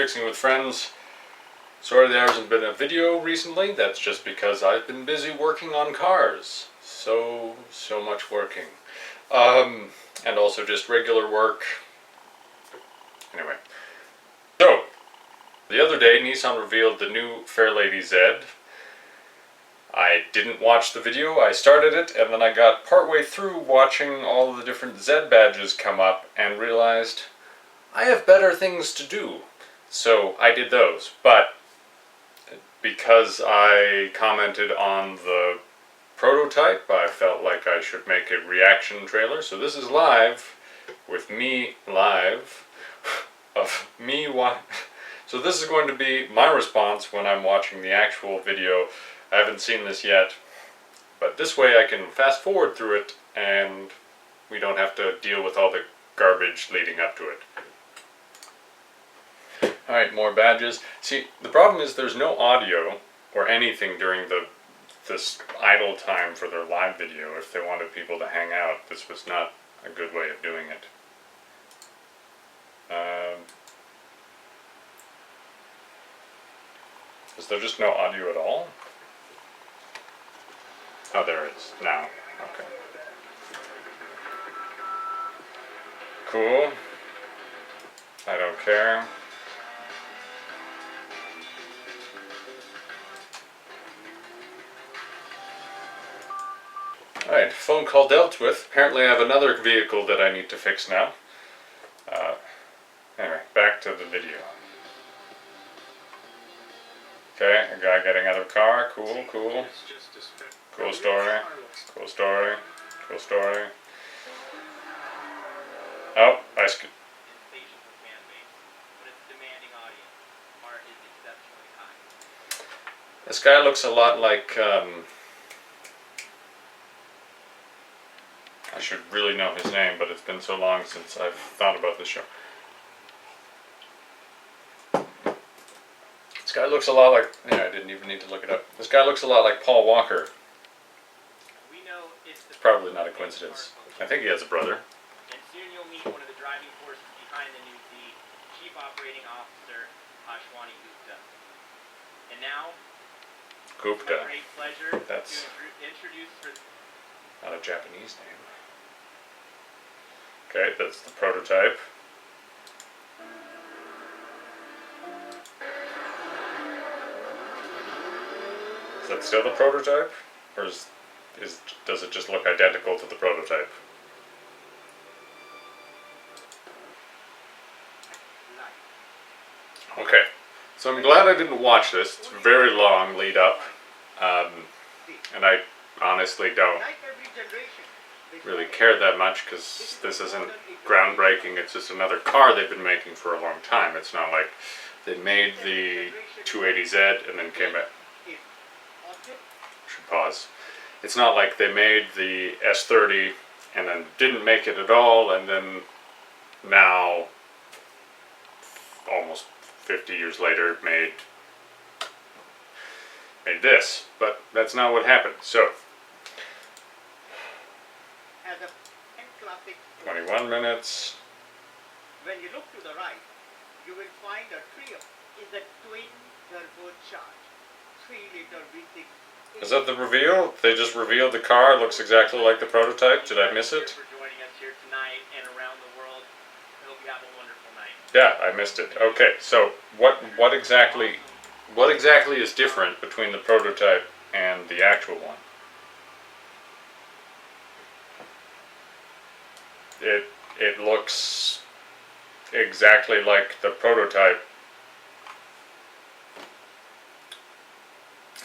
Fixing with Friends. Sorry there hasn't been a video recently. That's just because I've been busy working on cars. So much working. And also just regular work. Anyway. So, the other day Nissan revealed the new Fairlady Z. I didn't watch the video, I started it, and then I got partway through watching all of the different Z badges come up and realized I have better things to do. So I did those, but because I commented on the prototype, I felt like I should make a reaction trailer. So this is live, with me live, of me So this is going to be my response when I'm watching the actual video. I haven't seen this yet, but this way I can fast forward through it and we don't have to deal with all the garbage leading up to it. Alright, more badges. See, the problem is there's no audio or anything during this idle time for their live video. If they wanted people to hang out, this was not a good way of doing it. Is there just no audio at all? Oh, there is. Now. Okay. Cool. I don't care. Alright, phone call dealt with. Apparently I have another vehicle that I need to fix now. Anyway, back to the video. Okay, a guy getting out of a car. Cool, cool. Cool story. Cool story. Cool story. Oh, this guy looks a lot like, I should really know his name, but it's been so long since I've thought about this show. This guy looks a lot like, yeah, I didn't even need to look it up. This guy looks a lot like Paul Walker. It's probably not a coincidence. I think he has a brother. And soon you'll meet one of the driving forces behind the new Z, Chief Operating Officer Ashwani Gupta. And now, Gupta. It's a great pleasure That's to introduce not a Japanese name. Okay, that's the prototype. Is that still the prototype? Or does it just look identical to the prototype? Okay, so I'm glad I didn't watch this. It's a very long lead up, and I honestly don't really care that much because this isn't groundbreaking. It's just another car they've been making for a long time. It's not like they made the 280Z and then came back. Should pause. It's not like they made the S30 and then didn't make it at all, and then now, almost 50 years later, made this. But that's not what happened. So, 21 minutes. When you look to the right, you will find a trio. Is a twin turbocharged 3-liter V6. Is that the reveal? They just revealed the car. It looks exactly like the prototype. Did I miss it? for joining us here tonight and around the world. I hope you have a wonderful night. Yeah, I missed it. Okay, so what exactly is different between the prototype and the actual one? It looks exactly like the prototype.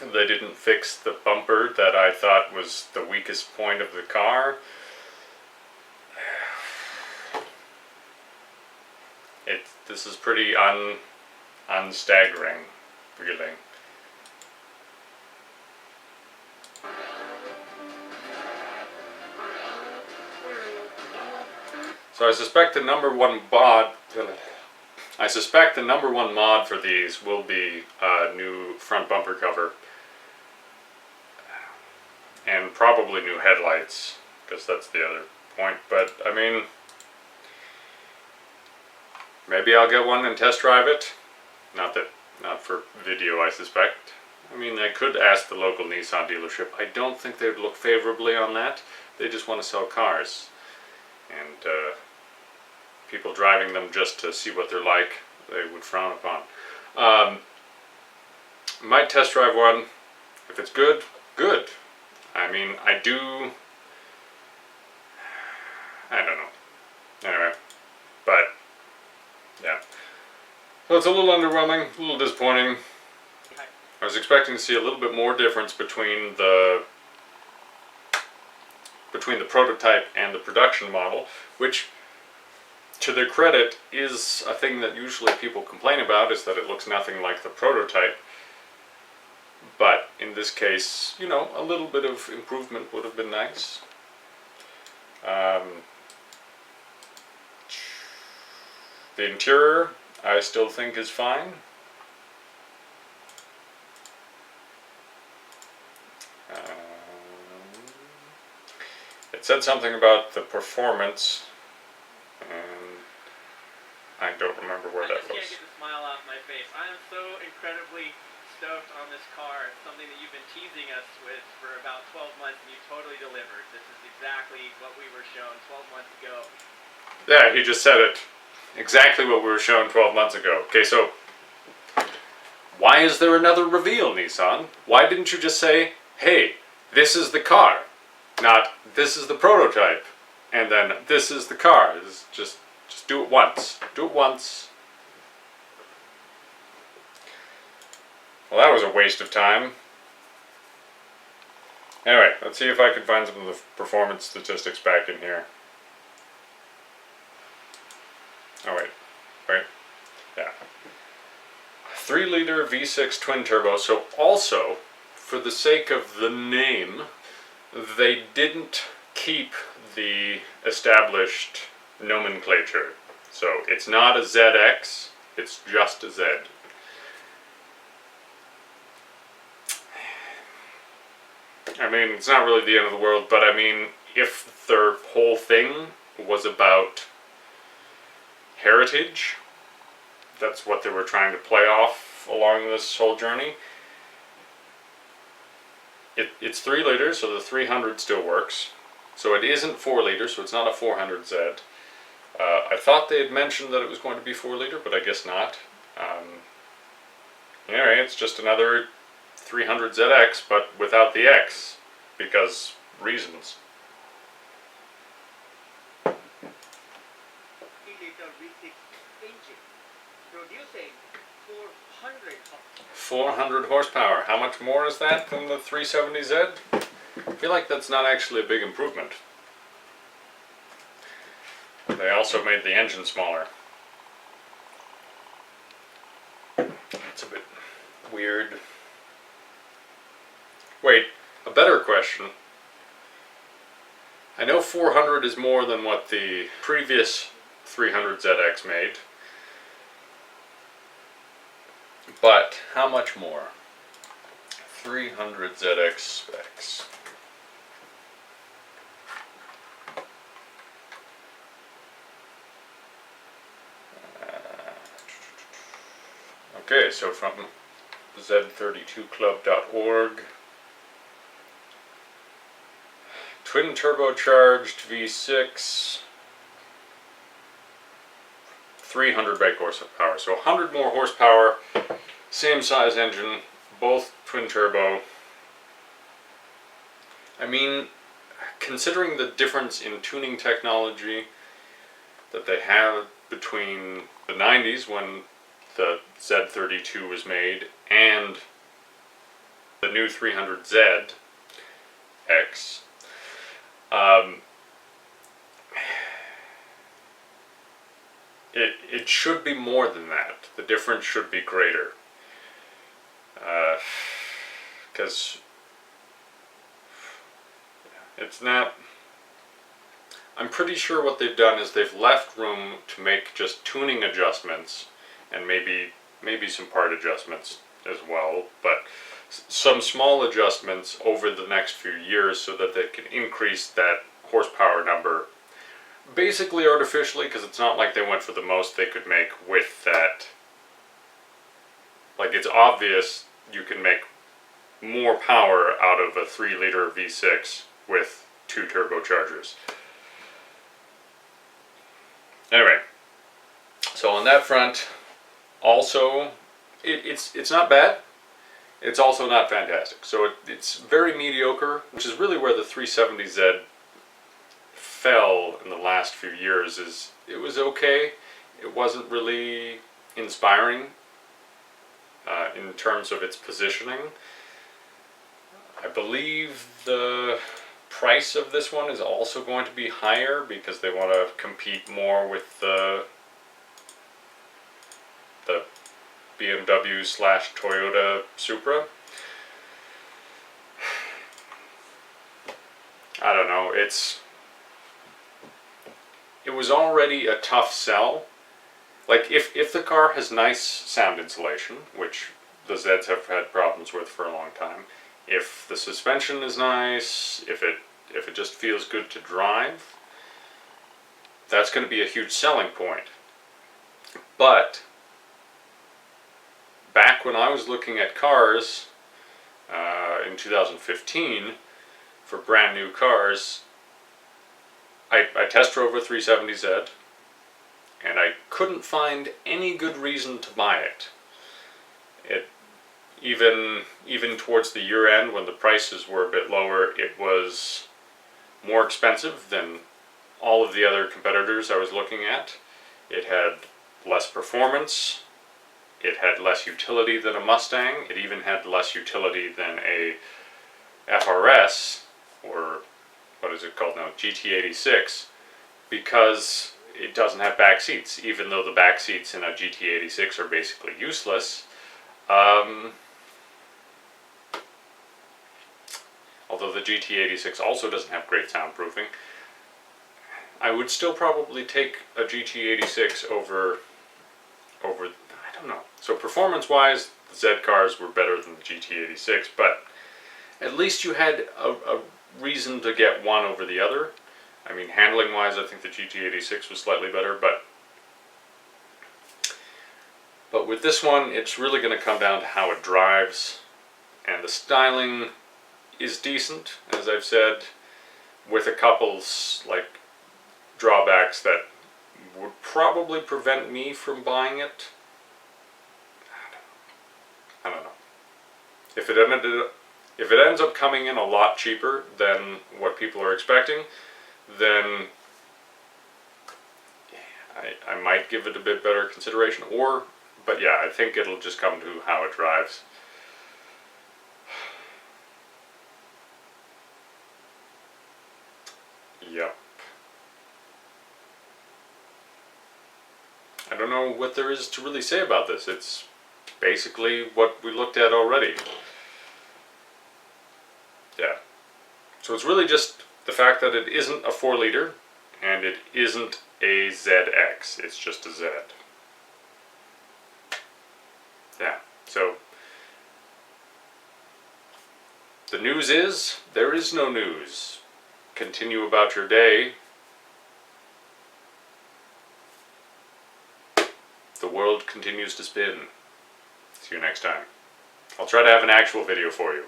They didn't fix the bumper that I thought was the weakest point of the car. This is pretty unstaggering, really. So I suspect the number one mod for these will be a new front bumper cover. And probably new headlights, because that's the other point. But, I mean, maybe I'll get one and test drive it. Not for video, I suspect. I mean, I could ask the local Nissan dealership. I don't think they would look favorably on that. They just want to sell cars. And people driving them just to see what they're like, they would frown upon. Might test drive one. If it's good, good. I mean, I don't know. Anyway, but yeah. So it's a little underwhelming, a little disappointing. I was expecting to see a little bit more difference between the prototype and the production model, which, to their credit, is a thing that usually people complain about, is that it looks nothing like the prototype. But in this case, you know, a little bit of improvement would have been nice. The interior, I still think, is fine. It said something about the performance, and I don't remember where that I just was. can't get the smile off my face. I am so incredibly stoked on this car. It's something that you've been teasing us with for about 12 months, and you totally delivered. This is exactly what we were shown 12 months ago. Yeah, he just said it. Exactly what we were shown 12 months ago. Okay, so why is there another reveal, Nissan? Why didn't you just say, hey, this is the car? Not, this is the prototype, and then this is the car. Just do it once. Do it once. Well, that was a waste of time. Anyway, let's see if I can find some of the performance statistics back in here. Oh, wait. Yeah. 3-liter V6 twin turbo, so also, for the sake of the name, they didn't keep the established nomenclature. So it's not a ZX, it's just a Z. I mean, it's not really the end of the world, but I mean, if their whole thing was about heritage, that's what they were trying to play off along this whole journey. It's 3 liters, so the 300 still works. So it isn't 4 liters, so it's not a 400Z. I thought they had mentioned that it was going to be 4 liter, but I guess not. Anyway, it's just another 300ZX, but without the X, because reasons. 3-liter V6 engine producing 400 400 horsepower. How much more is that than the 370Z? I feel like that's not actually a big improvement. They also made the engine smaller. It's a bit weird. Wait, a better question. I know 400 is more than what the previous 300ZX made. But how much more? 300ZX specs. Okay, so from z32club.org, twin turbocharged V6, 300 brake horsepower, so 100 more horsepower, same size engine, both twin turbo. I mean, considering the difference in tuning technology that they have between the 90s when the Z32 was made and the new 300ZX, it should be more than that. The difference should be greater. Because it's not... I'm pretty sure what they've done is they've left room to make just tuning adjustments and maybe some part adjustments as well, but some small adjustments over the next few years so that they can increase that horsepower number basically artificially, because it's not like they went for the most they could make with that Like, it's obvious you can make more power out of a 3-liter V6 with 2 turbochargers. Anyway, so on that front, also, it's not bad. It's also not fantastic. So it's very mediocre, which is really where the 370Z fell in the last few years. Is it was okay. It wasn't really inspiring in terms of its positioning. I believe the price of this one is also going to be higher because they want to compete more with the BMW/Toyota Supra. I don't know, it was already a tough sell. Like, if the car has nice sound insulation, which the Zeds have had problems with for a long time, if the suspension is nice, if it just feels good to drive, that's going to be a huge selling point. But back when I was looking at cars in 2015 for brand new cars, I test drove a 370Z, and I couldn't find any good reason to buy it. Even towards the year end, when the prices were a bit lower, it was more expensive than all of the other competitors I was looking at. It had less performance. It had less utility than a Mustang. It even had less utility than a FRS, or what is it called now, GT86, because it doesn't have back seats, even though the back seats in a GT86 are basically useless. Although the GT86 also doesn't have great soundproofing, I would still probably take a GT86 over I don't know. So performance-wise, the Z cars were better than the GT86, but at least you had a reason to get one over the other. I mean, handling-wise, I think the GT86 was slightly better, but with this one, it's really going to come down to how it drives, and the styling is decent, as I've said, with a couple drawbacks that would probably prevent me from buying it. I don't know. If it ends up coming in a lot cheaper than what people are expecting, then I might give it a bit better consideration. But yeah, I think it'll just come to how it drives. Yep. I don't know what there is to really say about this. It's basically what we looked at already. Yeah. So it's really just the fact that it isn't a 4-liter and it isn't a ZX. It's just a Z. Yeah. So the news is, there is no news. Continue about your day. The world continues to spin. See you next time. I'll try to have an actual video for you.